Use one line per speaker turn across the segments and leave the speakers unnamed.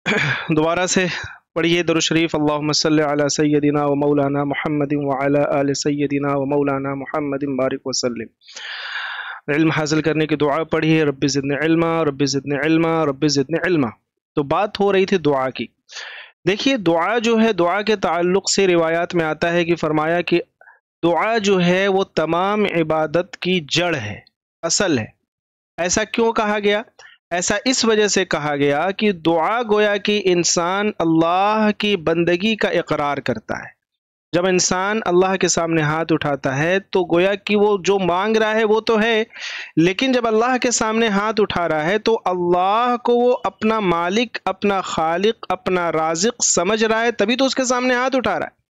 دوبارہ سے پڑھیے درود شریف، اللہم صلی علی سیدنا و مولانا محمد وعلی آل سیدنا و مولانا محمد بارک وسلم۔ علم حاصل کرنے کی دعا پڑھیے، رب زدنی علما، رب زدنی علما، رب زدنی علما۔ تو بات ہو رہی تھی دعا کی۔ دیکھیے دعا جو ہے، دعا کے تعلق سے روایات میں آتا ہے کہ فرمایا کہ دعا جو ہے وہ تمام عبادت کی جڑ ہے، اصل ہے۔ ایسا کیوں کہا گیا؟ ایسا اس وجہ سے کہا گیا کہ دعا گویا کہ انسان اللہ کی بندگی کا اقرار کرتا ہے۔ جب انسان اللہ کے سامنے ہاتھ اٹھاتا ہے تو گویا کہ وہ جو مانگ رہا ہے وہ تو ہے، لیکن جب اللہ کے سامنے ہاتھ اٹھا رہا ہے تو اللہ کو وہ اپنا مالک، اپنا خالق، اپنا رازق سمجھ رہا ہے، تبھی تو اس کے سامنے ہاتھ اٹھا رہا ہے۔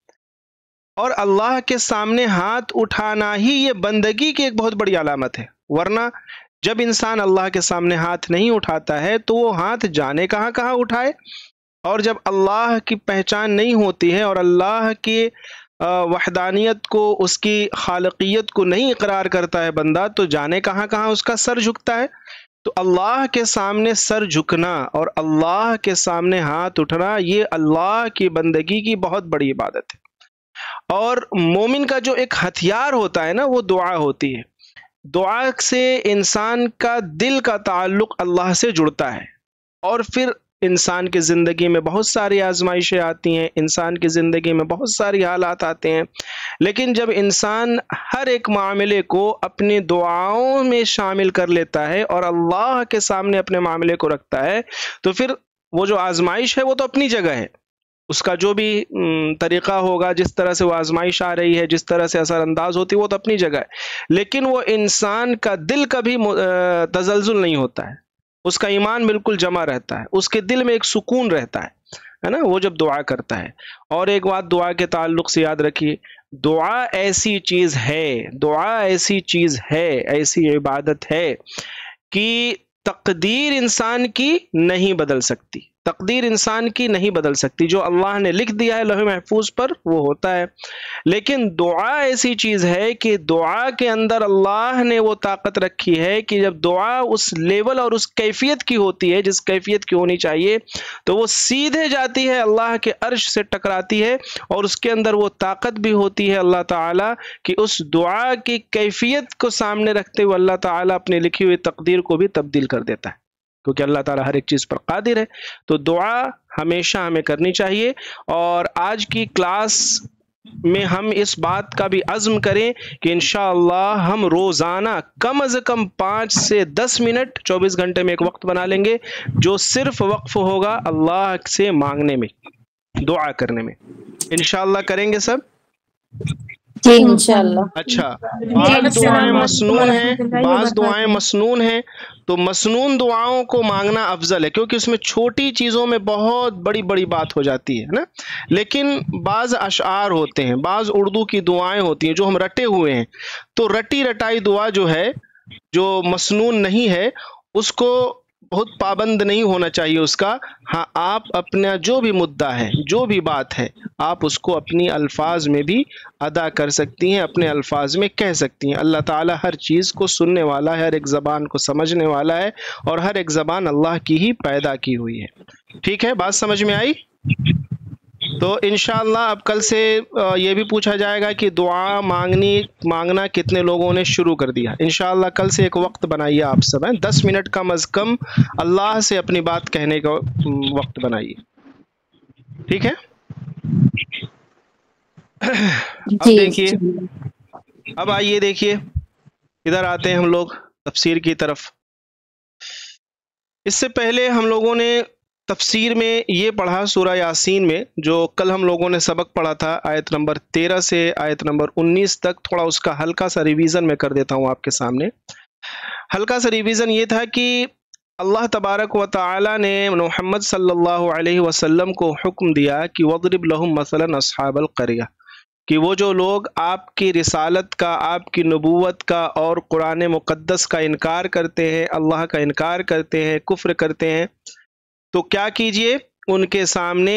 اور اللہ کے سامنے ہاتھ اٹھانا ہی یہ بندگی کی ایک بہت بڑی علامت ہے، ورنہ جب انسان اللہ کے سامنے ہاتھ نہیں اٹھاتا ہے تو وہ ہاتھ جانے کہاں کہاں اٹھائے، اور جب اللہ کی پہچان نہیں ہوتی ہے اور اللہ کی وحدانیت کو، اس کی خالقیت کو نہیں اقرار کرتا ہے بندہ، تو جانے کہاں کہاں اس کا سر جھکتا ہے۔ تو اللہ کے سامنے سر جھکنا اور اللہ کے سامنے ہاتھ اٹھنا یہ اللہ کی بندگی کی بہت بڑی عبادت ہے۔ اور مومن کا جو ایک ہتھیار ہوتا ہے نا، وہ دعا ہوتی ہے۔ دعا سے انسان کا دل کا تعلق اللہ سے جڑتا ہے، اور پھر انسان کی زندگی میں بہت ساری آزمائشیں آتی ہیں، انسان کی زندگی میں بہت ساری حالات آتے ہیں، لیکن جب انسان ہر ایک معاملے کو اپنی دعاؤں میں شامل کر لیتا ہے اور اللہ کے سامنے اپنے معاملے کو رکھتا ہے، تو پھر وہ جو آزمائش ہے وہ تو اپنی جگہ ہے، اس کا جو بھی طریقہ ہوگا، جس طرح سے وہ آزمائش آ رہی ہے، جس طرح سے اثر انداز ہوتی ہے، وہ تو اپنی جگہ ہے، لیکن وہ انسان کا دل کبھی تزلزل نہیں ہوتا ہے، اس کا ایمان بالکل جمع رہتا ہے، اس کے دل میں ایک سکون رہتا ہے نا، وہ جب دعا کرتا ہے۔ اور ایک بات دعا کے تعلق سے یاد رکھیے، دعا ایسی چیز ہے، دعا ایسی چیز ہے، ایسی عبادت ہے کہ تقدیر انسان کی نہیں بدل سکتی، تقدیر انسان کی نہیں بدل سکتی، جو اللہ نے لکھ دیا ہے لوح محفوظ پر وہ ہوتا ہے، لیکن دعا ایسی چیز ہے کہ دعا کے اندر اللہ نے وہ طاقت رکھی ہے کہ جب دعا اس لیول اور اس کیفیت کی ہوتی ہے جس کیفیت کی ہونی چاہیے، تو وہ سیدھے جاتی ہے اللہ کے عرش سے ٹکراتی ہے، اور اس کے اندر وہ طاقت بھی ہوتی ہے اللہ تعالیٰ کہ اس دعا کی کیفیت کو سامنے رکھتے ہوئے اللہ تعالیٰ اپنی لکھی ہوئی تقدیر کو بھی تبدیل کر دیتا ہے، کیونکہ اللہ تعالیٰ ہر ایک چیز پر قادر ہے۔ تو دعا ہمیشہ ہمیں کرنی چاہیے، اور آج کی کلاس میں ہم اس بات کا بھی عزم کریں کہ انشاءاللہ ہم روزانہ کم از کم 5 سے 10 منٹ 24 گھنٹے میں ایک وقت بنا لیں گے جو صرف وقف ہوگا اللہ سے مانگنے میں، دعا کرنے میں۔ انشاءاللہ کریں گے سب؟
جی انشاءاللہ۔
اچھا، بعض دعائیں مسنون ہیں، بعض دعائیں مسنون ہیں، تو مسنون دعاؤں کو مانگنا افضل ہے، کیونکہ اس میں چھوٹی چیزوں میں بہت بڑی بڑی بات ہو جاتی ہے نا۔ لیکن بعض اشعار ہوتے ہیں، بعض اردو کی دعائیں ہوتی ہیں جو ہم رٹے ہوئے ہیں، تو رٹی رٹائی دعا جو ہے، جو مسنون نہیں ہے، اس کو بہت پابند نہیں ہونا چاہیے اس کا۔ ہاں، آپ اپنا جو بھی مدعا ہے، جو بھی بات ہے، آپ اس کو اپنی الفاظ میں بھی ادا کر سکتی ہیں، اپنے الفاظ میں کہہ سکتی ہیں۔ اللہ تعالیٰ ہر چیز کو سننے والا ہے، ہر ایک زبان کو سمجھنے والا ہے، اور ہر ایک زبان اللہ کی ہی پیدا کی ہوئی ہے۔ ٹھیک ہے، بات سمجھ میں آئی؟ تو انشاءاللہ اب کل سے یہ بھی پوچھا جائے گا کہ دعا مانگنا کتنے لوگوں نے شروع کر دیا۔ انشاءاللہ کل سے ایک وقت بنائیے، آپ سب 10 منٹ کم از کم اللہ سے اپنی بات کہنے کا وقت بنائیے، ٹھیک ہے؟ اب دیکھیے، اب آئیے دیکھیے، ادھر آتے ہیں ہم لوگ تفسیر کی طرف۔ اس سے پہلے ہم لوگوں نے تفسیر میں یہ پڑھا سورہ یاسین میں، جو کل ہم لوگوں نے سبق پڑھا تھا آیت نمبر 13 سے آیت نمبر 19 تک، تھوڑا اس کا ہلکا سا ریویژن میں کر دیتا ہوں آپ کے سامنے۔ ہلکا سا ریویژن یہ تھا کہ اللہ تبارک و تعالی نے محمد صلی اللہ علیہ وسلم کو حکم دیا کہ وَضْرِبْ لَهُمْ مَثَلًا أَصْحَابَ الْقَرْيَةِ، کہ وہ جو لوگ آپ کی رسالت کا، آپ کی نبوت کا اور قرآن مقدس کا انکار کرتے ہیں، اللہ کا انکار کرتے ہیں، کفر کرتے ہیں، تو کیا کیجئے؟ ان کے سامنے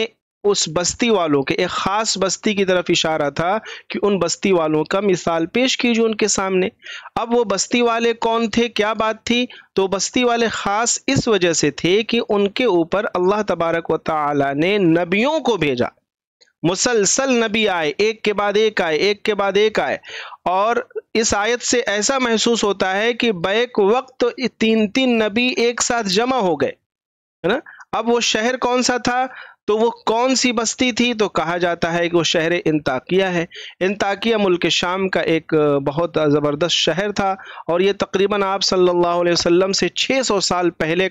اس بستی والوں کے، ایک خاص بستی کی طرف اشارہ تھا کہ ان بستی والوں کا مثال پیش کیجیے ان کے سامنے۔ اب وہ بستی والے کون تھے، کیا بات تھی؟ تو بستی والے خاص اس وجہ سے تھے کہ ان کے اوپر اللہ تبارک و تعالی نے نبیوں کو بھیجا، مسلسل نبی آئے، ایک کے بعد ایک آئے، ایک کے بعد ایک آئے، اور اس آیت سے ایسا محسوس ہوتا ہے کہ بیک وقت تین تین نبی ایک ساتھ جمع ہو گئے، ہے نا۔ اب وہ شہر کون سا تھا، تو وہ کون سی بستی تھی؟ تو کہا جاتا ہے کہ وہ شہر انطاکیہ ہے۔ انطاکیہ ملک شام کا ایک بہت زبردست شہر تھا، اور یہ تقریباً آپ صلی اللہ علیہ وسلم سے 600 سال پہلے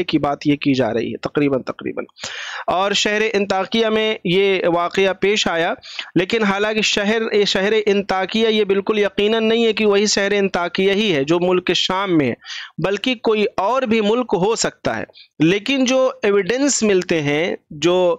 کی بات یہ کی جا رہی ہے تقریباً۔ اور شہر انطاکیہ میں یہ واقعہ پیش آیا، لیکن حالانکہ شہر انطاکیہ یہ بالکل یقیناً نہیں ہے کہ وہی شہر انطاکیہ ہی ہے جو ملک شام میں ہے، بلکہ کوئی اور بھی ملک ہو سکتا ہے۔ لیکن جو ایویڈنس ملتے ہیں، جو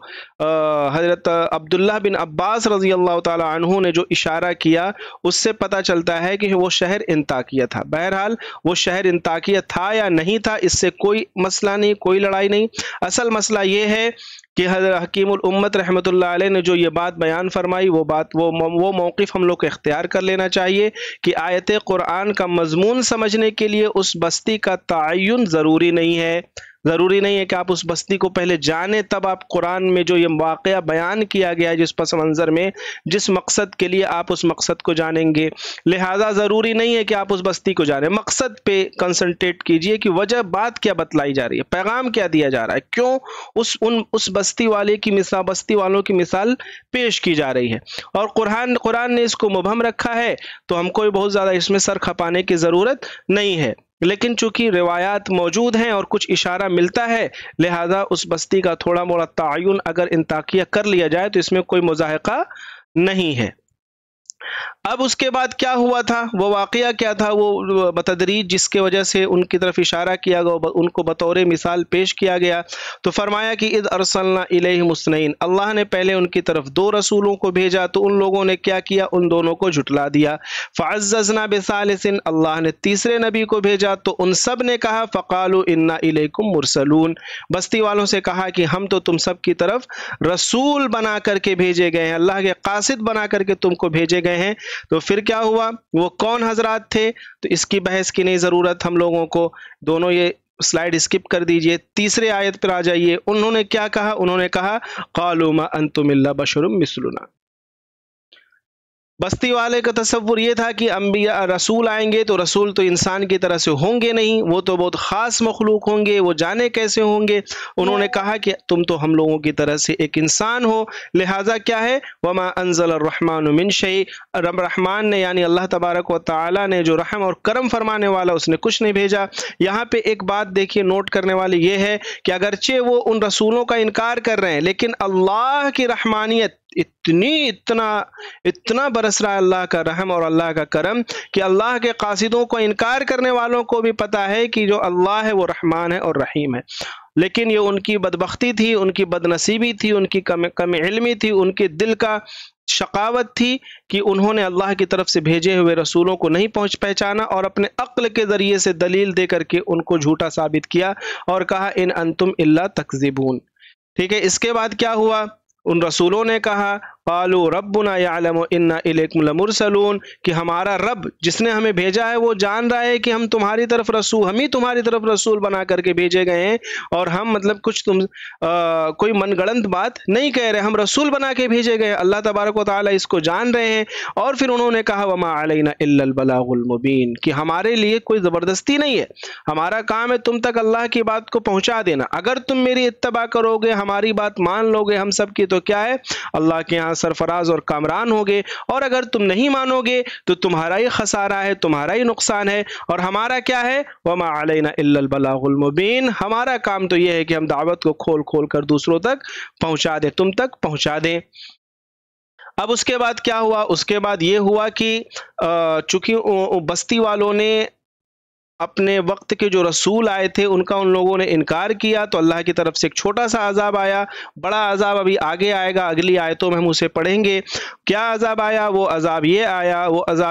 حضرت عبداللہ بن عباس رضی اللہ تعالی عنہ نے جو اشارہ کیا، اس سے پتہ چلتا ہے کہ وہ شہر انطاکیہ تھا۔ بہرحال وہ شہر انطاکیہ تھا یا نہیں تھا، اس سے کوئی مسئلہ نہیں، کوئی لڑائی نہیں۔ اصل مسئلہ یہ ہے کہ حضرت حکیم الامت رحمۃ اللہ علیہ نے جو یہ بات بیان فرمائی، وہ موقف ہم لوگ کو اختیار کر لینا چاہیے کہ آیت قرآن کا مضمون سمجھنے کے لیے اس بستی کا تعین ضروری نہیں ہے۔ ضروری نہیں ہے کہ آپ اس بستی کو پہلے جانیں تب آپ قرآن میں جو یہ واقعہ بیان کیا گیا ہے، جس پس منظر میں، جس مقصد کے لیے آپ اس مقصد کو جانیں گے، لہٰذا ضروری نہیں ہے کہ آپ اس بستی کو جانیں۔ مقصد پہ کنسنٹریٹ کیجئے کہ وجہ بات کیا بتلائی جا رہی ہے، پیغام کیا دیا جا رہا ہے، کیوں اس بستی والوں کی مثال پیش کی جا رہی ہے۔ اور قرآن نے اس کو مبہم رکھا ہے، تو ہم کو بہت زیادہ اس میں سر کھپانے کی ضرورت نہیں ہے، لیکن چونکہ روایات موجود ہیں اور کچھ اشارہ ملتا ہے، لہذا اس بستی کا تھوڑا موڑا تعین اگر انطاکیہ کر لیا جائے تو اس میں کوئی مضاحقہ نہیں ہے۔ اب اس کے بعد کیا ہوا تھا، وہ واقعہ کیا تھا، وہ بتدریج جس کے وجہ سے ان کی طرف اشارہ کیا گیا، ان کو بطور مثال پیش کیا گیا۔ تو فرمایا کہ اذ ارسلنا الیہم اثنین، اللہ نے پہلے ان کی طرف 2 رسولوں کو بھیجا، تو ان لوگوں نے کیا کیا، ان دونوں کو جھٹلا دیا۔ فعززنا بثالث، اللہ نے تیسرے نبی کو بھیجا، تو ان سب نے کہا فقالوا انا الیکم مرسلون، بستی والوں سے کہا کہ ہم تو تم سب کی طرف رسول بنا کر کے بھیجے گئے ہیں، اللہ کے قاصد بنا کر کے تم کو بھیجے گئے ہیں۔ تو پھر کیا ہوا، وہ کون حضرات تھے، تو اس کی بحث کی نہیں ضرورت ہم لوگوں کو، دونوں یہ سلائیڈ اسکپ کر دیجئے، تیسرے آیت پر آ جائیے۔ انہوں نے کیا کہا، انہوں نے کہا قالوا ما انتم الا بشر مثلنا۔ بستی والے کا تصور یہ تھا کہ انبیاء رسول آئیں گے تو رسول تو انسان کی طرح سے ہوں گے نہیں، وہ تو بہت خاص مخلوق ہوں گے، وہ جانے کیسے ہوں گے۔ انہوں نے کہا کہ تم تو ہم لوگوں کی طرح سے ایک انسان ہو، لہٰذا کیا ہے، وما انزل الرحمن من شیء، رب رحمان نے یعنی اللہ تبارک و تعالی نے جو رحم اور کرم فرمانے والا، اس نے کچھ نہیں بھیجا۔ یہاں پہ ایک بات دیکھیے نوٹ کرنے والی یہ ہے کہ اگرچہ وہ ان رسولوں کا انکار کر رہے ہیں، لیکن اللہ کی رحمانیت اتنا برس رہا ہے، اللہ کا رحم اور اللہ کا کرم، کہ اللہ کے قاصدوں کو انکار کرنے والوں کو بھی پتا ہے کہ جو اللہ ہے وہ رحمان ہے اور رحیم ہے۔ لیکن یہ ان کی بدبختی تھی، ان کی بدنصیبی تھی، ان کی کم علمی تھی، ان کے دل کا شقاوت تھی کہ انہوں نے اللہ کی طرف سے بھیجے ہوئے رسولوں کو نہیں پہچانا، اور اپنے عقل کے ذریعے سے دلیل دے کر کے ان کو جھوٹا ثابت کیا اور کہا ان انتم الا تکذبون۔ ٹھیک ہے، اس کے بعد کیا ہوا، ان رسولوں نے کہا قالوا ربنا يعلم انا الیکم لمرسلون، کہ ہمارا رب جس نے ہمیں بھیجا ہے وہ جان رہا ہے کہ ہم تمہاری طرف رسول بنا کر کے بھیجے گئے ہیں، اور ہم مطلب کچھ کوئی من گڑنت بات نہیں کہہ رہے، ہم رسول بنا کے بھیجے گئے، اللہ تبارک و تعالی اس کو جان رہے ہیں۔ اور پھر انہوں نے کہا وما علینا الا البلاغ المبین، کہ ہمارے لیے کوئی زبردستی نہیں ہے، ہمارا کام ہے تم تک اللہ کی بات کو پہنچا دینا، اگر تم میری اتباع کرو گے، ہماری بات مان لو گے ہم سب کی، تو کیا ہے، اللہ کے ہاں سرفراز اور کامران ہوگے، اور اگر تم نہیں مانو گے تو تمہارا ہی خسارہ ہے، تمہارا ہی نقصان ہے، اور ہمارا کیا ہے، وما علینا الا البلاغ المبین، ہمارا کام تو یہ ہے کہ ہم دعوت کو کھول کر دوسروں تک پہنچا دیں، تم تک پہنچا دیں۔ اب اس کے بعد کیا ہوا، اس کے بعد یہ ہوا کہ چونکہ بستی والوں نے اپنے وقت کے جو رسول آئے تھے ان کا ان لوگوں نے انکار کیا، تو اللہ کی طرف سے ایک چھوٹا سا عذاب آیا، بڑا عذاب ابھی آگے آئے گا، اگلی آیتوں میں ہم اسے پڑھیں گے۔ کیا عذاب آیا، وہ عذاب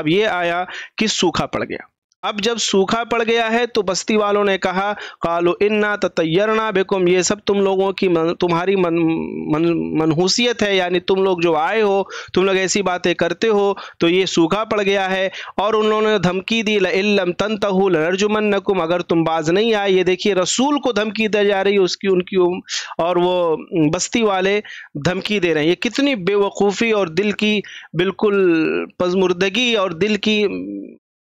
یہ آیا کہ سوکھا پڑ گیا۔ اب جب سوکھا پڑ گیا ہے تو بستی والوں نے کہا قالوا انا تطیرنا بکم، یہ سب تم لوگوں کی تمہاری منحوسیت ہے، یعنی تم لوگ جو آئے ہو تم لوگ ایسی باتیں کرتے ہو تو یہ سوکھا پڑ گیا ہے۔ اور انہوں نے دھمکی دی لئن لم تنتہوا لنرجمنکم، اگر تم باز نہیں آئے۔ یہ دیکھیے رسول کو دھمکی دی جا رہی ہے ان کی اور وہ بستی والے دھمکی دے رہے ہیں۔ یہ کتنی بے وقوفی اور دل کی بالکل پزمردگی اور دل کی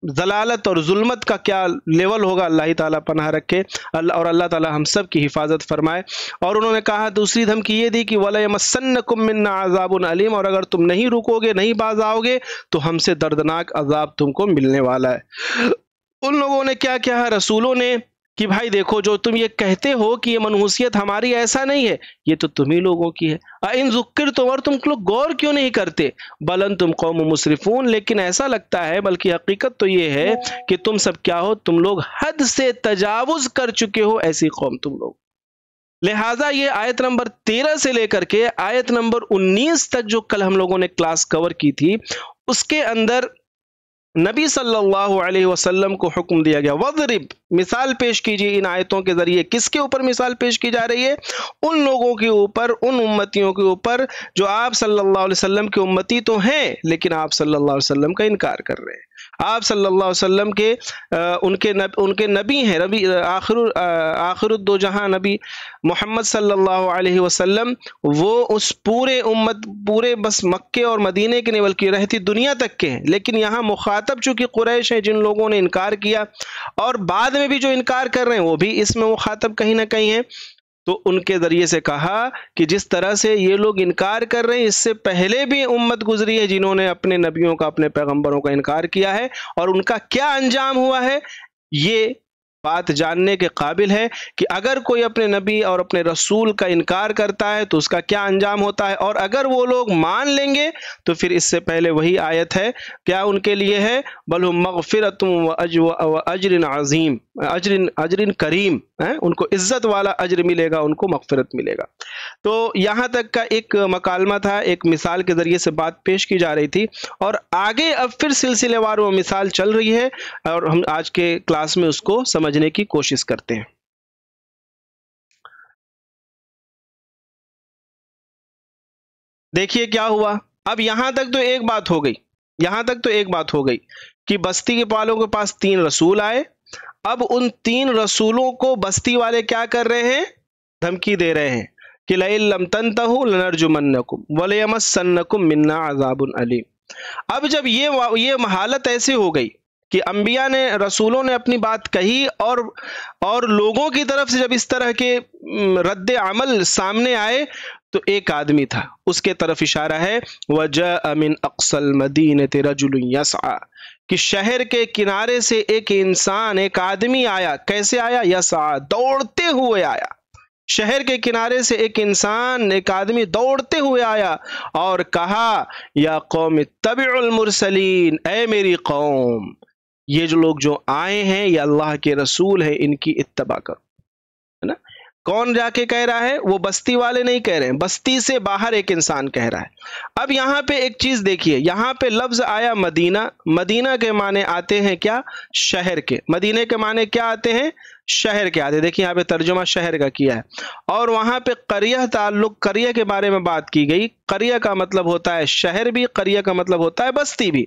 ضلالت اور ظلمت کا کیا لیول ہوگا، اللہ تعالیٰ پناہ رکھے اور اللہ تعالیٰ ہم سب کی حفاظت فرمائے۔ اور انہوں نے کہا دوسری دھمکی یہ دی کہ وَلَيَمَسَّنَّكُم مِّنَّا عَذَابٌ أَلِيمٌ، اور اگر تم نہیں رکو گے نہیں باز آؤ گے تو ہم سے دردناک عذاب تم کو ملنے والا ہے۔ ان لوگوں نے کیا کہا رسولوں نے کہ بھائی دیکھو جو تم یہ کہتے ہو کہ یہ منحوسیت ہماری، ایسا نہیں ہے، یہ تو تم ہی لوگوں کی ہے۔ اَإِن ذُكِّرْتُمْ، اور تم لوگ غور کیوں نہیں کرتے، بل انتم قوم مسرفون، لیکن ایسا لگتا ہے بلکہ حقیقت تو یہ ہے کہ تم سب کیا ہو، تم لوگ حد سے تجاوز کر چکے ہو، ایسی قوم تم لوگ۔ لہٰذا یہ آیت نمبر 13 سے لے کر کے آیت نمبر 19 تک جو کل ہم لوگوں نے کلاس کور کی تھی، اس کے اندر نبی صلی اللہ علیہ وسلم کو حکم دیا گیا وَضْرِبْ، مثال پیش کیجیے ان آیتوں کے ذریعے۔ کس کے اوپر مثال پیش کی جا رہی ہے؟ ان لوگوں کے اوپر، ان امتیوں کے اوپر جو آپ صلی اللہ علیہ وسلم کے امتی تو ہیں لیکن آپ صلی اللہ علیہ وسلم کا انکار کر رہے ہیں۔ آپ صلی اللہ علیہ وسلم کے ان کے نبی ہیں، آخر الدو جہاں نبی محمد صلی اللہ علیہ وسلم، وہ اس پورے بس مکے اور مدینے کے نہیں بلکہ رہتی دنیا تک کے ہیں، لیکن یہاں مخاطب چونکہ قریش ہیں جن لوگوں نے انکار کیا، اور بعد میں بھی جو انکار کر رہے ہیں وہ بھی اس میں مخاطب کہیں نہ کہیں ہیں۔ تو ان کے ذریعے سے کہا کہ جس طرح سے یہ لوگ انکار کر رہے ہیں، اس سے پہلے بھی امت گزری ہے جنہوں نے اپنے نبیوں کا، اپنے پیغمبروں کا انکار کیا ہے، اور ان کا کیا انجام ہوا ہے یہ بات جاننے کے قابل ہے کہ اگر کوئی اپنے نبی اور اپنے رسول کا انکار کرتا ہے تو اس کا کیا انجام ہوتا ہے، اور اگر وہ لوگ مان لیں گے تو پھر اس سے پہلے وہی آیت ہے، کیا ان کے لیے ہے بل ہم مغفرۃ واجر عظیم، اجر کریم، ان کو عزت والا اجر ملے گا، ان کو مغفرت ملے گا۔ تو یہاں تک کا ایک مکالمہ تھا، ایک مثال کے ذریعے سے بات پیش کی جا رہی تھی، اور آگے اب پھر سلسلے وار وہ مثال چل رہی ہے اور ہم آج کے کلاس میں اس کو سمجھنے کی کوشش کرتے ہیں۔ دیکھیے کیا ہوا، اب یہاں تک تو ایک بات ہو گئی کہ بستی کے والوں کے پاس 3 رسول آئے، اب ان 3 رسولوں کو بستی والے کیا کر رہے ہیں، دھمکی دے رہے ہیں کہ لئن لم تنتہوا لنرجمنکم ولیمسنکم منا عذاب علیم۔ اب جب یہ حالت ایسے ہو گئی کہ انبیاء نے، رسولوں نے اپنی بات کہی، اور لوگوں کی طرف سے جب اس طرح کے رد عمل سامنے آئے تو ایک آدمی تھا، اس کے طرف اشارہ ہے وَجَاءَ مِنْ أَقْصَى الْمَدِينَةِ رَجُلٌ يَسْعَى، کہ شہر کے کنارے سے ایک انسان، ایک آدمی آیا۔ کیسے آیا؟ یسعى، دوڑتے ہوئے آیا۔ شہر کے کنارے سے ایک انسان، ایک آدمی دوڑتے ہوئے آیا اور کہا یا قوم اتبعوا المرسلین، اے میری قوم، یہ جو لوگ جو آئے ہیں یہ اللہ کے رسول ہیں، ان کی اتباع کرو، ہے نا۔ کون جا کے کہہ رہا ہے؟ وہ بستی والے نہیں کہہ رہے ہیں، بستی سے باہر ایک انسان کہہ رہا ہے۔ اب یہاں پہ ایک چیز دیکھیے، یہاں پہ لفظ آیا مدینہ، مدینہ کے معنی آتے ہیں کیا؟ شہر کے۔ مدینے کے معنی کیا آتے ہیں؟ شہر کے آتے ہیں۔ دیکھیں یہاں پہ ترجمہ شہر کا کیا ہے، اور وہاں پہ قریہ تعلق، قریہ کے بارے میں بات کی گئی۔ قریہ کا مطلب ہوتا ہے شہر بھی، قریہ کا مطلب ہوتا ہے بستی بھی۔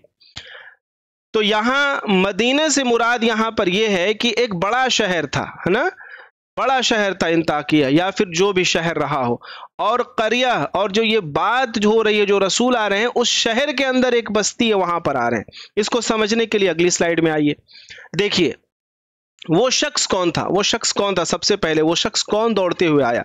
تو یہاں مدینہ سے مراد یہاں پر یہ ہے کہ ایک بڑا شہر تھا، ہے نا، بڑا شہر تھا انطاکیہ، یا پھر جو بھی شہر رہا ہو، اور قریہ، اور جو یہ بات جو ہو رہی ہے، جو رسول آ رہے ہیں اس شہر کے اندر ایک بستی ہے، وہاں پر آ رہے ہیں۔ اس کو سمجھنے کے لیے اگلی سلائیڈ میں آئیے، دیکھیے وہ شخص کون تھا، سب سے پہلے وہ شخص کون دوڑتے ہوئے آیا۔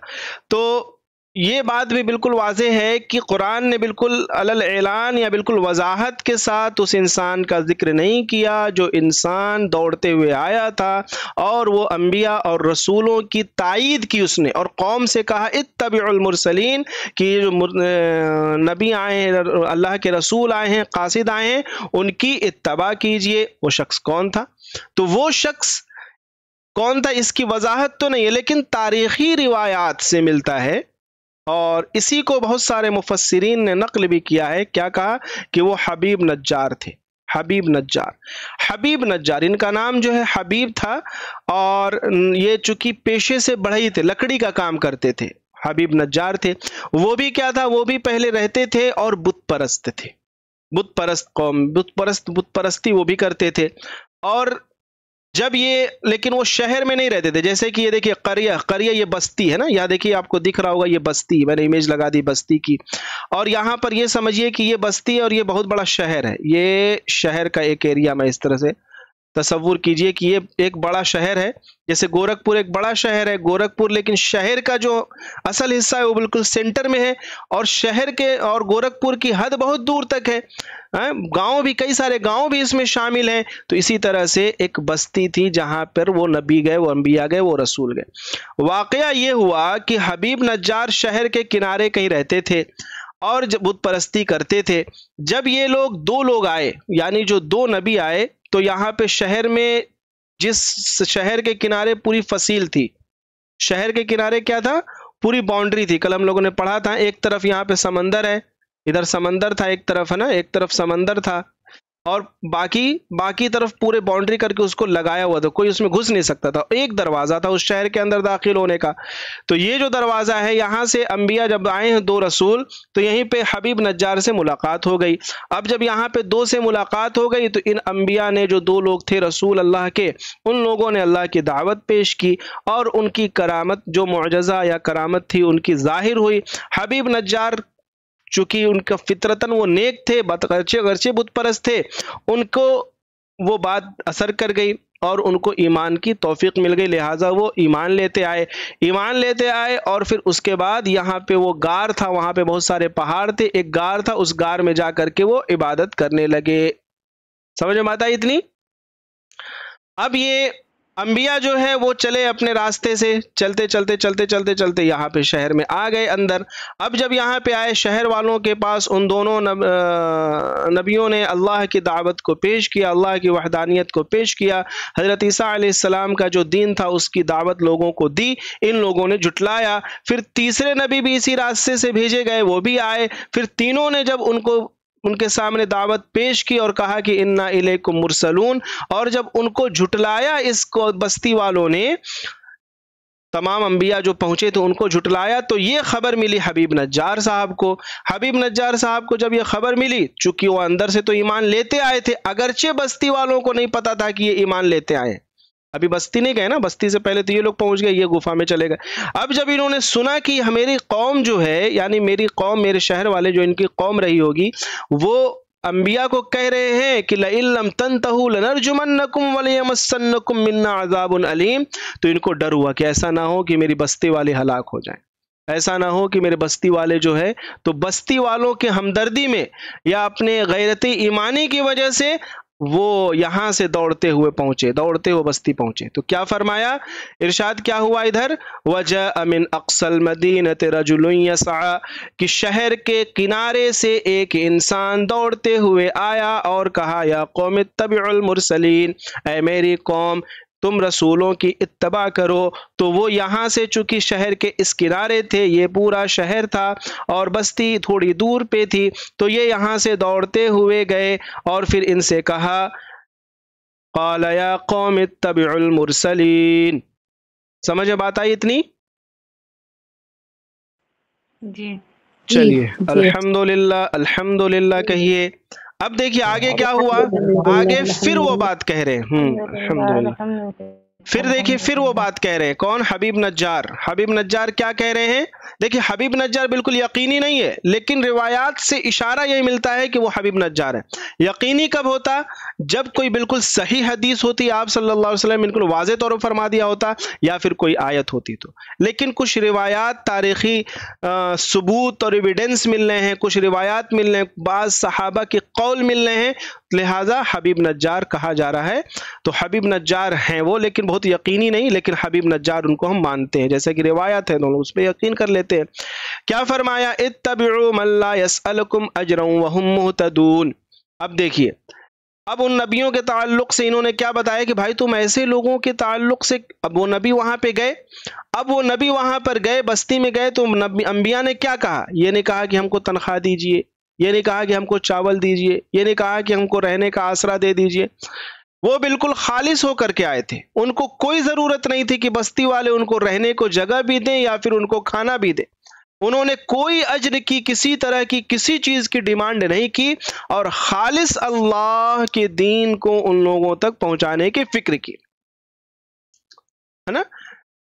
تو یہ بات بھی بالکل واضح ہے کہ قرآن نے بالکل علل اعلان یا بالکل وضاحت کے ساتھ اس انسان کا ذکر نہیں کیا جو انسان دوڑتے ہوئے آیا تھا، اور وہ انبیاء اور رسولوں کی تائید کی اس نے، اور قوم سے کہا اتبعوا المرسلین، کہ یہ جو نبی آئے ہیں، اللہ کے رسول آئے ہیں، قاصد آئے ہیں، ان کی اتباع کیجئے۔ وہ شخص کون تھا؟ تو وہ شخص کون تھا اس کی وضاحت تو نہیں ہے، لیکن تاریخی روایات سے ملتا ہے، اور اسی کو بہت سارے مفسرین نے نقل بھی کیا ہے۔ کیا کہا؟ کہ وہ حبیب نجار تھے، حبیب نجار. حبیب نجار ان کا نام جو ہے حبیب تھا، اور یہ چونکہ پیشے سے بڑھئی تھے، لکڑی کا کام کرتے تھے، حبیب نجار تھے. وہ بھی کیا تھا، وہ بھی پہلے رہتے تھے اور بت پرست تھے، بت پرست قوم، بت پرستی وہ بھی کرتے تھے. اور جب یہ، لیکن وہ شہر میں نہیں رہتے تھے. جیسے کہ یہ دیکھیے قریہ یہ بستی ہے نا، یہاں دیکھیے آپ کو دکھ رہا ہوگا یہ بستی، میں نے امیج لگا دی بستی کی. اور یہاں پر یہ سمجھیے کہ یہ بستی ہے اور یہ بہت بڑا شہر ہے. یہ شہر کا ایک ایریا میں اس طرح سے تصور کیجئے کہ یہ ایک بڑا شہر ہے. جیسے گورکھپور ایک بڑا شہر ہے، گورکھپور، لیکن شہر کا جو اصل حصہ ہے وہ بالکل سینٹر میں ہے، اور شہر کے اور گورکھپور کی حد بہت دور تک ہے. گاؤں بھی، کئی سارے گاؤں بھی اس میں شامل ہیں. تو اسی طرح سے ایک بستی تھی جہاں پر وہ نبی گئے، وہ انبیاء گئے، وہ رسول گئے. واقعہ یہ ہوا کہ حبیب نجار شہر کے کنارے کہیں رہتے تھے اور بت پرستی کرتے تھے. جب یہ دو لوگ آئے، یعنی جو دو نبی آئے، تو یہاں پہ شہر میں، جس شہر کے کنارے پوری فصیل تھی، شہر کے کنارے کیا تھا، پوری باؤنڈری تھی. کل ہم لوگوں نے پڑھا تھا، ایک طرف یہاں پہ سمندر ہے، ادھر سمندر تھا ایک طرف، ہے نا، ایک طرف سمندر تھا، اور باقی طرف پورے باؤنڈری کر کے اس کو لگایا ہوا تھا، کوئی اس میں گھس نہیں سکتا تھا. ایک دروازہ تھا اس شہر کے اندر داخل ہونے کا. تو یہ جو دروازہ ہے، یہاں سے انبیاء جب آئے ہیں، دو رسول، تو یہیں پہ حبیب نجار سے ملاقات ہو گئی. اب جب یہاں پہ دو سے ملاقات ہو گئی، تو ان انبیاء نے، جو دو لوگ تھے رسول اللہ کے، ان لوگوں نے اللہ کی دعوت پیش کی، اور ان کی کرامت، جو معجزہ یا کرامت تھی، ان کی ظاہر ہوئی. حبیب نجار چونکہ ان کا فطرتاً وہ نیک تھے، اگرچہ بت پرست تھے، ان کو وہ بات اثر کر گئی اور ان کو ایمان کی توفیق مل گئی. لہٰذا وہ ایمان لیتے آئے. اور پھر اس کے بعد یہاں پہ وہ غار تھا، وہاں پہ بہت سارے پہاڑ تھے، ایک غار تھا، اس غار میں جا کر کے وہ عبادت کرنے لگے. سمجھ میں آتا ہے اتنی؟ اب یہ انبیاء جو ہے وہ چلے اپنے راستے سے، چلتے یہاں پہ شہر میں آ گئے اندر. اب جب یہاں پہ آئے، شہر والوں کے پاس ان دونوں نبیوں نے اللہ کی دعوت کو پیش کیا، اللہ کی وحدانیت کو پیش کیا. حضرت عیسیٰ علیہ السلام کا جو دین تھا اس کی دعوت لوگوں کو دی، ان لوگوں نے جھٹلایا. پھر تیسرے نبی بھی اسی راستے سے بھیجے گئے، وہ بھی آئے. پھر تینوں نے جب ان کے سامنے دعوت پیش کی اور کہا کہ انا الیکم مرسلون، اور جب ان کو جھٹلایا، اس کو بستی والوں نے، تمام انبیاء جو پہنچے تو ان کو جھٹلایا، تو یہ خبر ملی حبیب نجار صاحب کو. حبیب نجار صاحب کو جب یہ خبر ملی، چونکہ وہ اندر سے تو ایمان لیتے آئے تھے، اگرچہ بستی والوں کو نہیں پتا تھا کہ یہ ایمان لیتے آئے، ابھی بستی نہیں گئے نا، بستی سے پہلے تو یہ لوگ پہنچ گئے، یہ گفا میں چلے گئے. اب جب انہوں نے سنا کہ میری قوم جو ہے، یعنی میری قوم، میرے شہر والے جو ان کی قوم رہی ہوگی، وہ انبیاء کو کہہ رہے ہیں کہ لئن لم تنتہوا لنرجمنکم ولیمسنکم منا عذاب علیم، تو ان کو ڈر ہوا کہ ایسا نہ ہو کہ میری بستی والے ہلاک ہو جائیں، ایسا نہ ہو کہ میرے بستی والے جو ہے، تو بستی والوں کے ہمدردی میں یا اپنے غیرت ایمانی کی وجہ سے وہ یہاں سے دوڑتے ہوئے بستی پہنچے. تو کیا فرمایا، ارشاد کیا ہوا ادھر، وَجَاءَ مِنْ أَقْصَى الْمَدِينَةِ رَجُلٌ يَسْعَىٰ، کہ شہر کے کنارے سے ایک انسان دوڑتے ہوئے آیا اور کہا، یا قوم اتبعوا المرسلین، اے میری قوم تم رسولوں کی اتباع کرو. تو وہ یہاں سے چونکہ شہر کے اس کنارے تھے، یہ پورا شہر تھا اور بستی تھوڑی دور پہ تھی، تو یہ یہاں سے دوڑتے ہوئے گئے اور پھر ان سے کہا، قال یا قوم اتبعوا المرسلین. سمجھ بات آئی اتنی؟
جی
چلیے الحمدللہ، الحمدللہ کہیے. اب دیکھیے آگے کیا ہوا، آگے پھر وہ بات کہہ رہے ہیں، الحمدللہ. پھر دیکھیے پھر وہ بات کہہ رہے ہیں، کون، حبیب نجار. حبیب نجار کیا کہہ رہے ہیں، دیکھیے حبیب نجار بالکل یقینی نہیں ہے، لیکن روایات سے اشارہ یہ ملتا ہے کہ وہ حبیب نجار ہے. یقینی کب ہوتا، جب کوئی بالکل صحیح حدیث ہوتی، آپ صلی اللہ علیہ وسلم بالکل واضح طور پر فرما دیا ہوتا، یا پھر کوئی آیت ہوتی تو. لیکن کچھ روایات تاریخی ثبوت اور ایویڈنس مل رہے ہیں، کچھ روایات مل رہے ہیں، بعض صحابہ کے قول مل رہے ہیں، لہٰذا حبیب نجار کہا جا رہا ہے. تو حبیب نجار ہیں وہ، لیکن بہت یقینی نہیں، لیکن حبیب نجار ان کو ہم مانتے ہیں، جیسے کہ روایات ہے تو اس پہ یقین کر لیتے ہیں. کیا فرمایا، اتبعوا من لا يسألكم اجرا وهم مهتدون. اب دیکھیے، اب ان نبیوں کے تعلق سے انہوں نے کیا بتایا کہ بھائی تم ایسے لوگوں کے تعلق سے، اب وہ نبی وہاں پہ گئے، اب وہ نبی وہاں پر گئے، بستی میں گئے، تو انبیاء نے کیا کہا، یہ نہیں کہا کہ ہم کو تنخواہ دیجئے، یہ نہیں کہا کہ ہم کو چاول دیجئے، یہ نہیں کہا کہ ہم کو رہنے کا آسرا دے دیجئے. وہ بالکل خالص ہو کر کے آئے تھے. ان کو کوئی ضرورت نہیں تھی کہ بستی والے ان کو رہنے کو جگہ بھی دیں یا پھر ان کو کھانا بھی دیں. انہوں نے کوئی اجر کی، کسی طرح کی کسی چیز کی ڈیمانڈ نہیں کی، اور خالص اللہ کے دین کو ان لوگوں تک پہنچانے کی فکر کی، ہے نا.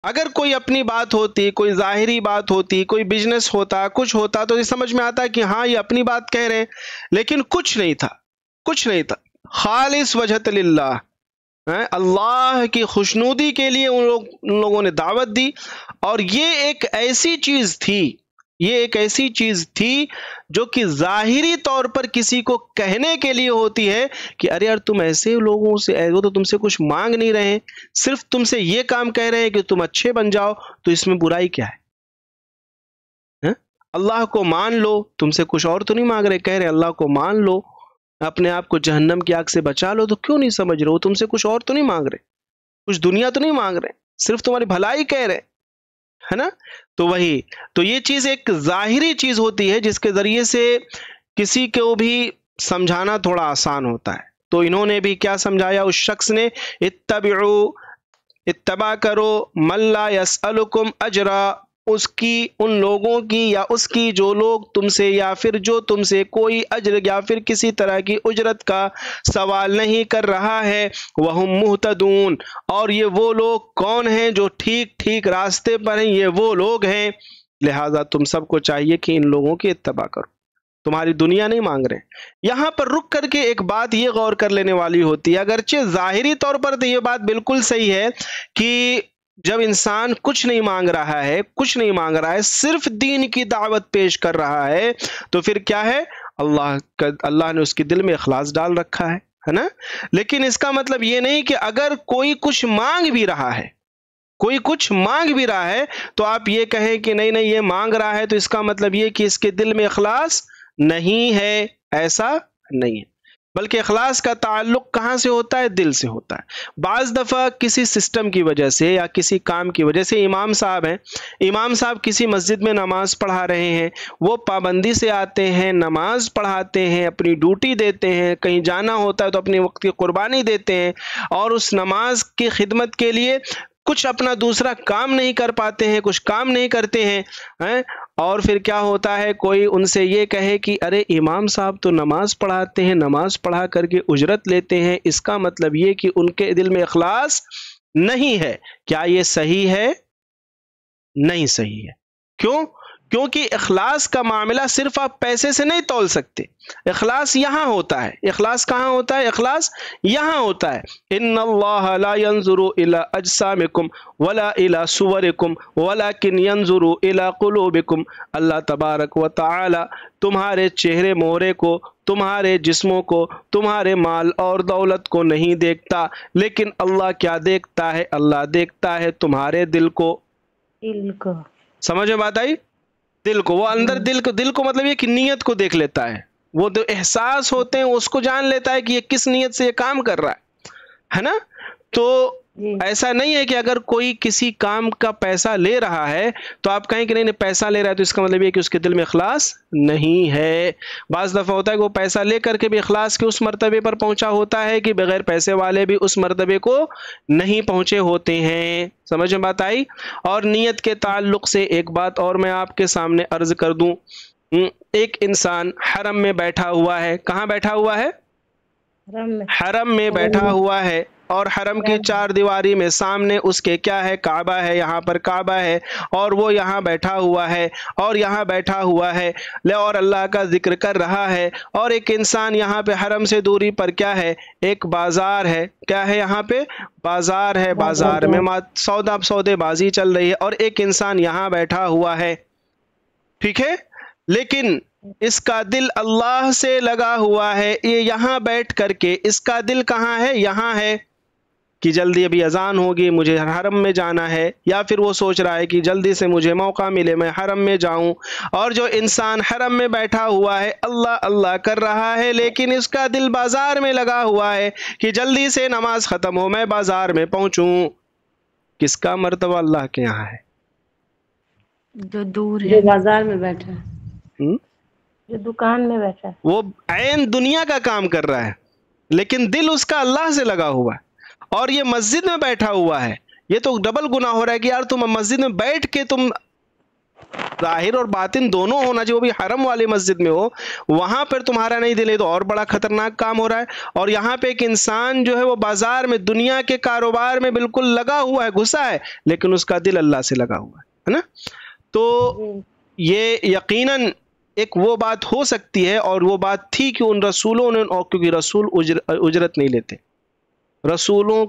اگر کوئی اپنی بات ہوتی، کوئی ظاہری بات ہوتی، کوئی بزنس ہوتا، کچھ ہوتا، تو یہ سمجھ میں آتا کہ ہاں یہ اپنی بات کہہ رہے ہیں. لیکن کچھ نہیں تھا، کچھ نہیں تھا، خالص وجہت للہ، اللہ کی خوشنودی کے لیے ان لوگوں نے دعوت دی. اور یہ ایک ایسی چیز تھی، یہ ایک ایسی چیز تھی جو کہ ظاہری طور پر کسی کو کہنے کے لیے ہوتی ہے کہ ارے یار تم ایسے لوگوں سے، وہ تو تم سے کچھ مانگ نہیں رہے ہیں، صرف تم سے یہ کام کہہ رہے ہیں کہ تم اچھے بن جاؤ، تو اس میں برائی کیا ہے؟ اللہ کو مان لو، تم سے کچھ اور تو نہیں مانگ رہے، کہہ رہے اللہ کو مان لو، اپنے آپ کو جہنم کی آگ سے بچا لو. تو کیوں نہیں سمجھ رہے ہو؟ تم سے کچھ اور تو نہیں مانگ رہے، کچھ دنیا تو نہیں مانگ رہے، صرف تمہاری بھلائی کہہ رہے، ہے نا. تو وہی تو یہ چیز ایک ظاہری چیز ہوتی ہے جس کے ذریعے سے کسی کو بھی سمجھانا تھوڑا آسان ہوتا ہے. تو انہوں نے بھی کیا سمجھایا اس شخص نے؟ اتباع کرو من لا یسألکم اجرا، اس کی، ان لوگوں کی یا اس کی جو لوگ تم سے یا پھر جو تم سے کوئی اجر یا پھر کسی طرح کی اجرت کا سوال نہیں کر رہا ہے. وہم مہتدون، اور یہ وہ لوگ کون ہیں جو ٹھیک ٹھیک راستے پر ہیں؟ یہ وہ لوگ ہیں. لہٰذا تم سب کو چاہیے کہ ان لوگوں کی اتباع کرو، تمہاری دنیا نہیں مانگ رہے. یہاں پر رک کر کے ایک بات یہ غور کر لینے والی ہوتی ہے، اگرچہ ظاہری طور پر تو یہ بات بالکل صحیح ہے کہ جب انسان کچھ نہیں مانگ رہا ہے، کچھ نہیں مانگ رہا ہے، صرف دین کی دعوت پیش کر رہا ہے، تو پھر کیا ہے؟ اللہ نے اس کے دل میں اخلاص ڈال رکھا ہے نا. لیکن اس کا مطلب یہ نہیں کہ اگر کوئی کچھ مانگ بھی رہا ہے، کوئی کچھ مانگ بھی رہا ہے، تو آپ یہ کہیں کہ نہیں نہیں یہ مانگ رہا ہے تو اس کا مطلب یہ کہ اس کے دل میں اخلاص نہیں ہے. ایسا نہیں ہے، بلکہ اخلاص کا تعلق کہاں سے ہوتا ہے؟ دل سے ہوتا ہے. بعض دفعہ کسی سسٹم کی وجہ سے یا کسی کام کی وجہ سے امام صاحب ہیں، امام صاحب کسی مسجد میں نماز پڑھا رہے ہیں، وہ پابندی سے آتے ہیں، نماز پڑھاتے ہیں، اپنی ڈیوٹی دیتے ہیں، کہیں جانا ہوتا ہے تو اپنے وقت کی قربانی دیتے ہیں، اور اس نماز کی خدمت کے لیے کچھ اپنا دوسرا کام نہیں کر پاتے ہیں، کچھ کام نہیں کرتے ہیں. اور پھر کیا ہوتا ہے؟ کوئی ان سے یہ کہے کہ ارے امام صاحب تو نماز پڑھاتے ہیں، نماز پڑھا کر کے اجرت لیتے ہیں، اس کا مطلب یہ کہ ان کے دل میں اخلاص نہیں ہے. کیا یہ صحیح ہے؟ نہیں صحیح ہے. کیوں؟ کیونکہ اخلاص کا معاملہ صرف آپ پیسے سے نہیں تول سکتے. اخلاص یہاں ہوتا ہے. اخلاص کہاں ہوتا ہے؟ اخلاص یہاں ہوتا ہے. ان اللہ لا ينظر الى اجسامکم ولا الى صورکم ولکن ينظر الى قلوبکم. اللہ تبارک و تعالی تمہارے چہرے مہرے کو، تمہارے جسموں کو، تمہارے مال اور دولت کو نہیں دیکھتا، لیکن اللہ کیا دیکھتا ہے؟ اللہ دیکھتا ہے تمہارے دل کو.
دل کو
سمجھ میں بات آئی؟ دل کو، وہ اندر دل کو مطلب یہ کہ نیت کو دیکھ لیتا ہے، وہ جو احساس ہوتے ہیں اس کو جان لیتا ہے کہ یہ کس نیت سے یہ کام کر رہا ہے نا. تو ایسا نہیں ہے کہ اگر کوئی کسی کام کا پیسہ لے رہا ہے تو آپ کہیں کہ نہیں نہیں پیسہ لے رہا ہے تو اس کا مطلب یہ کہ اس کے دل میں اخلاص نہیں ہے. بعض دفعہ ہوتا ہے کہ وہ پیسہ لے کر کے بھی اخلاص کے اس مرتبے پر پہنچا ہوتا ہے کہ بغیر پیسے والے بھی اس مرتبے کو نہیں پہنچے ہوتے ہیں. سمجھ میں بات آئی؟ اور نیت کے تعلق سے ایک بات اور میں آپ کے سامنے عرض کر دوں. ایک انسان حرم میں بیٹھا ہوا ہے. کہاں بیٹھا ہوا ہے؟ حرم میں بیٹھا ہوا ہے، اور حرم کی چار دیواری میں سامنے اس کے کیا ہے؟ کعبہ ہے. یہاں پر کعبہ ہے اور وہ یہاں بیٹھا ہوا ہے اور یہاں بیٹھا ہوا ہے اور اللہ کا ذکر کر رہا ہے. اور ایک انسان یہاں پہ حرم سے دوری پر کیا ہے؟ ایک بازار ہے. کیا ہے یہاں پہ؟ بازار ہے. بازار میں سودے بازی چل رہی ہے اور ایک انسان یہاں بیٹھا ہوا ہے. ٹھیک ہے، لیکن اس کا دل اللہ سے لگا ہوا ہے. یہ یہاں بیٹھ کر کے اس کا دل کہاں ہے؟ یہاں ہے کہ جلدی ابھی اذان ہوگی، مجھے حرم میں جانا ہے، یا پھر وہ سوچ رہا ہے کہ جلدی سے مجھے موقع ملے میں حرم میں جاؤں. اور جو انسان حرم میں بیٹھا ہوا ہے اللہ اللہ کر رہا ہے، لیکن اس کا دل بازار میں لگا ہوا ہے کہ جلدی سے نماز ختم ہو میں بازار میں پہنچوں. کس کا مرتبہ اللہ کے یہاں ہے؟
جو دور ہے، جو بازار میں بیٹھا ہے. جو دکان میں بیٹھا ہے،
وہ عین دنیا کا کام کر رہا ہے لیکن دل اس کا اللہ سے لگا ہوا ہے، اور یہ مسجد میں بیٹھا ہوا ہے، یہ تو ڈبل گناہ ہو رہا ہے کہ یار تم مسجد میں بیٹھ کے تم ظاہر اور باطن دونوں ہونا چاہیے، وہ بھی حرم والی مسجد میں ہو، وہاں پر تمہارا نہیں دل ہے تو اور بڑا خطرناک کام ہو رہا ہے۔ اور یہاں پہ ایک انسان جو ہے وہ بازار میں دنیا کے کاروبار میں بالکل لگا ہوا ہے، گھسا ہے، لیکن اس کا دل اللہ سے لگا ہوا ہے نا۔ تو یہ یقیناً ایک وہ بات ہو سکتی ہے، اور وہ بات تھی کہ ان رسولوں نے، اور کیونکہ رسول اجرت نہیں لیتے، رسولوں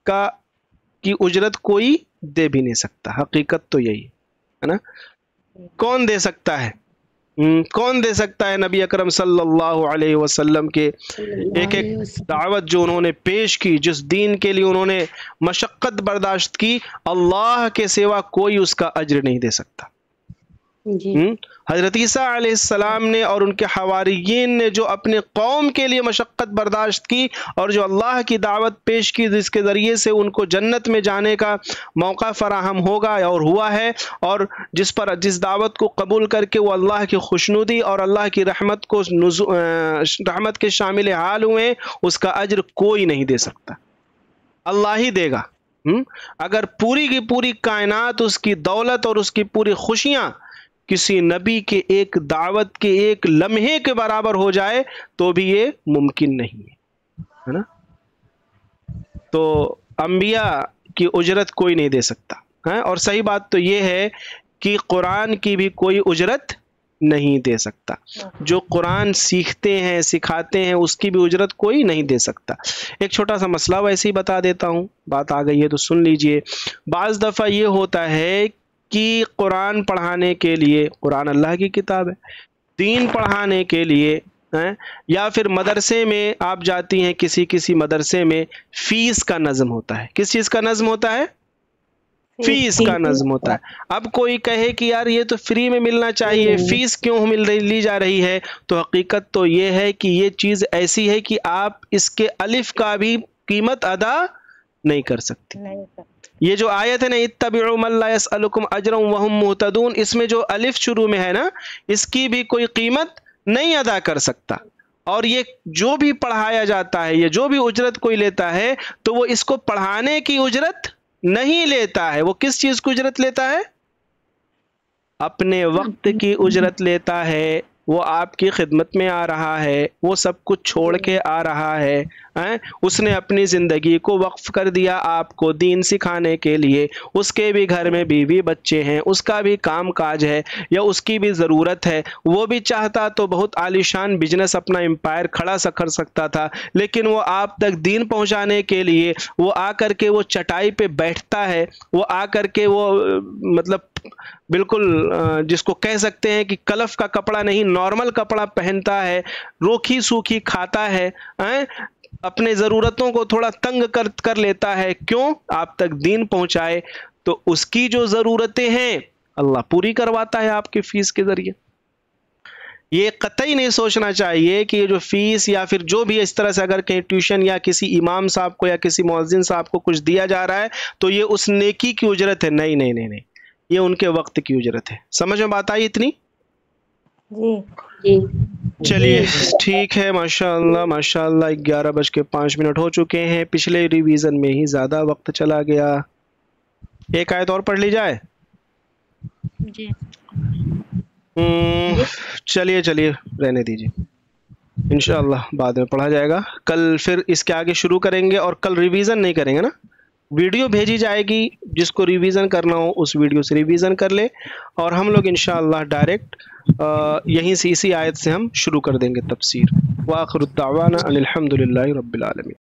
کی اجرت کوئی دے بھی نہیں سکتا، حقیقت تو یہی ہے نا۔ کون دے سکتا ہے؟ کون دے سکتا ہے؟ نبی اکرم صلی اللہ علیہ وسلم کے ایک ایک دعوت جو انہوں نے پیش کی، جس دین کے لیے انہوں نے مشقت برداشت کی، اللہ کے سوا کوئی اس کا اجر نہیں دے سکتا۔
جی
حضرت عیسیٰ علیہ السلام نے اور ان کے حواریین نے جو اپنے قوم کے لیے مشقت برداشت کی اور جو اللہ کی دعوت پیش کی، جس کے ذریعے سے ان کو جنت میں جانے کا موقع فراہم ہوگا اور ہوا ہے، اور جس دعوت کو قبول کر کے وہ اللہ کی خوشنودی اور اللہ کی رحمت کے شامل حال ہوئے، اس کا اجر کوئی نہیں دے سکتا، اللہ ہی دے گا۔ اگر پوری کی پوری کائنات، اس کی دولت اور اس کی پوری خوشیاں کسی نبی کے ایک دعوت کے ایک لمحے کے برابر ہو جائے تو بھی یہ ممکن نہیں ہے نا۔ تو انبیاء کی اجرت کوئی نہیں دے سکتا، اور صحیح بات تو یہ ہے کہ قرآن کی بھی کوئی اجرت نہیں دے سکتا، جو قرآن سیکھتے ہیں سکھاتے ہیں اس کی بھی اجرت کوئی نہیں دے سکتا۔ ایک چھوٹا سا مسئلہ ویسے ہی بتا دیتا ہوں، بات آ گئی ہے تو سن لیجئے۔ بعض دفعہ یہ ہوتا ہے کہ قرآن پڑھانے کے لیے، قرآن اللہ کی کتاب ہے، دین پڑھانے کے لیے، یا پھر مدرسے میں آپ جاتی ہیں، کسی مدرسے میں فیس کا نظم ہوتا ہے۔ کس چیز کا نظم ہوتا ہے؟ فیس کا نظم ہوتا ہے۔ اب کوئی کہے کہ یار یہ تو فری میں ملنا چاہیے، فیس کیوں لی جا رہی ہے؟ تو حقیقت تو یہ ہے کہ یہ چیز ایسی ہے کہ آپ اس کے الف کا بھی قیمت ادا نہیں کر سکتے۔ یہ جو آیت ہے نا، اتبعوا من لا يسألكم اجرا وهم مهتدون، اس میں جو الف شروع میں ہے نا، اس کی بھی کوئی قیمت نہیں ادا کر سکتا۔ اور یہ جو بھی پڑھایا جاتا ہے، یہ جو بھی اجرت کوئی لیتا ہے، تو وہ اس کو پڑھانے کی اجرت نہیں لیتا ہے۔ وہ کس چیز کی اجرت لیتا ہے؟ اپنے وقت کی اجرت لیتا ہے۔ وہ آپ کی خدمت میں آ رہا ہے، وہ سب کچھ چھوڑ کے آ رہا ہے، اس نے اپنی زندگی کو وقف کر دیا آپ کو دین سکھانے کے لیے، اس کے بھی گھر میں بیوی بچے ہیں، اس کا بھی کام کاج ہے، یا اس کی بھی ضرورت ہے، وہ بھی چاہتا تو بہت عالیشان بزنس اپنا امپائر کھڑا کر سکتا تھا، لیکن وہ آپ تک دین پہنچانے کے لیے وہ آ کر کے وہ چٹائی پہ بیٹھتا ہے، وہ آ کر کے وہ مطلب بالکل جس کو کہہ سکتے ہیں کہ کلف کا کپڑا نہیں، نارمل کپڑا پہنتا ہے، روکھی سوکھی کھاتا ہے، اپنے ضرورتوں کو تھوڑا تنگ کر لیتا ہے، کیوں؟ آپ تک دین پہنچائے۔ تو اس کی جو ضرورتیں ہیں اللہ پوری کرواتا ہے آپ کی فیس کے ذریعے۔ یہ قطعی نہیں سوچنا چاہیے کہ یہ جو فیس یا پھر جو بھی اس طرح سے اگر کہیں ٹیوشن یا کسی امام صاحب کو یا کسی مؤذن صاحب کو کچھ دیا جا رہا ہے تو یہ اس نیکی کی اجرت ہے، نہیں نہیں نہیں نہیں، یہ ان کے وقت کی اجرت ہے۔ سمجھ میں بات آئی اتنی؟
جی جی
چلیے ٹھیک ہے، ماشاءاللہ ماشاءاللہ 11:05 ہو چکے ہیں، پچھلے ریویژن میں ہی زیادہ وقت چلا گیا۔ ایک آیت اور پڑھ لی جائے؟
جی
چلیے رہنے دیجیے، انشاءاللہ بعد میں پڑھا جائے گا۔ کل پھر اس کے آگے شروع کریں گے، اور کل ریویژن نہیں کریں گے نا، ویڈیو بھیجی جائے گی، جس کو ریویژن کرنا ہو اس ویڈیو سے ریویژن کر لے، اور ہم لوگ انشاءاللہ ڈائریکٹ یہیں سے اسی آیت سے ہم شروع کر دیں گے تفسیر۔ وآخر الدعوانا ان الحمد للہ رب العالمین۔